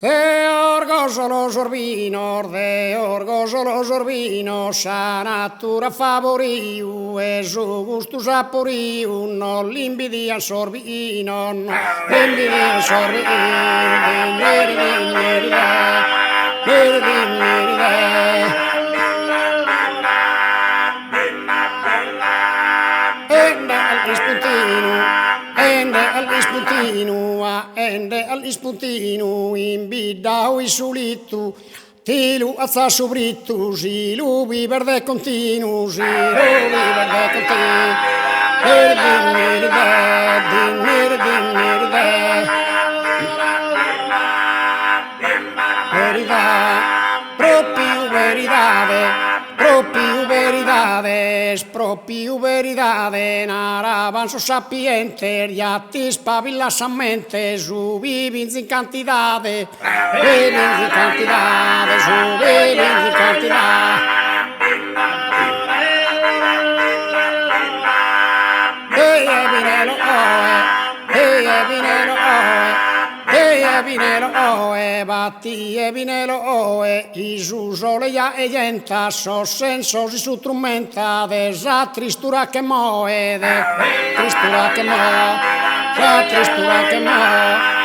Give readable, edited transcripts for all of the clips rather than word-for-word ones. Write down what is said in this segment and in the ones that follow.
De orgoglio lo sorbino, de orgoglio lo sorbino, sa natura favoriu, e su gusto saporiu, non l'invidia sorbino, no, l'invidia sorbino, neri, neri, ende all'ispuntino, in bidda o isulitu, tilu azza sobritu, si lubi verde continuo, si lubi verde continuo, proprio veridade, naravanzo sapiente, riatti spavillassamente, su vivins in cantidade, vivins in cantidade, su vivins in cantidade. Vinelo oe, batti e vinelo oe, isu soleia e genta, so senso si su trumenta, de sa tristura che moe, de tristura che moe, sa tristura che moe.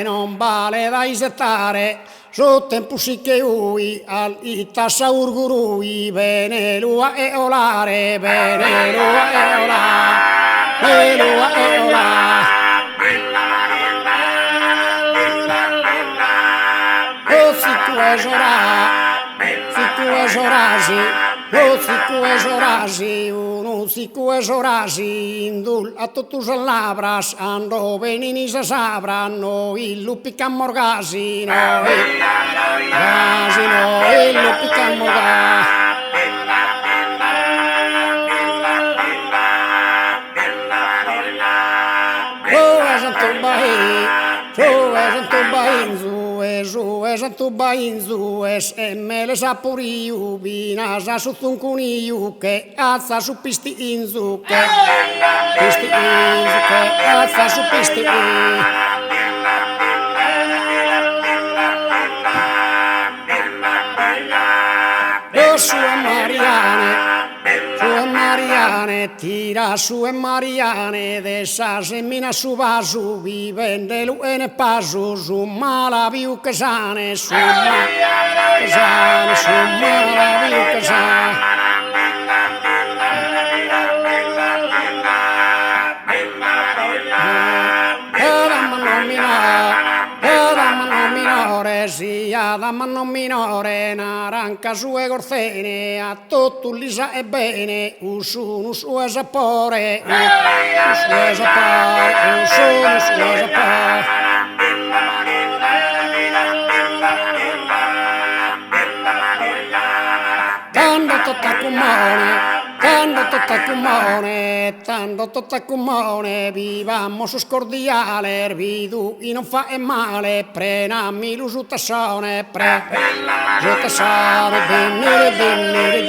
Non vale da isettare, so tempo sì che ui, al itassa urgurui, bene lua e olare, bene lua e olare, bene lua e olare. O si tu e sorasi, o si tu e sorasi, uno si tu e sorasi, indul a totus labras, ando benini sa sabra, noi lupi camorgasi, noi lupi camorgasi. Santo bainzu es emele sapuriu, bina sa suzuncuniu, che azza su pisti inzu, che azza su pisti inzu. Su Mariane, tira su e Mariane, de sa semina su vasu, vivende lu e ne pasu, su malaviu che sane, su malaviu che sane. Sia da manno minore, naranca su e gorzene, a tutto li sa e bene, usuno su e sapore, usuno su e sapore. Tanto tottacumone, vivamo su scordiale, vidu e non fa e male, prenami lu su tassone, dinni,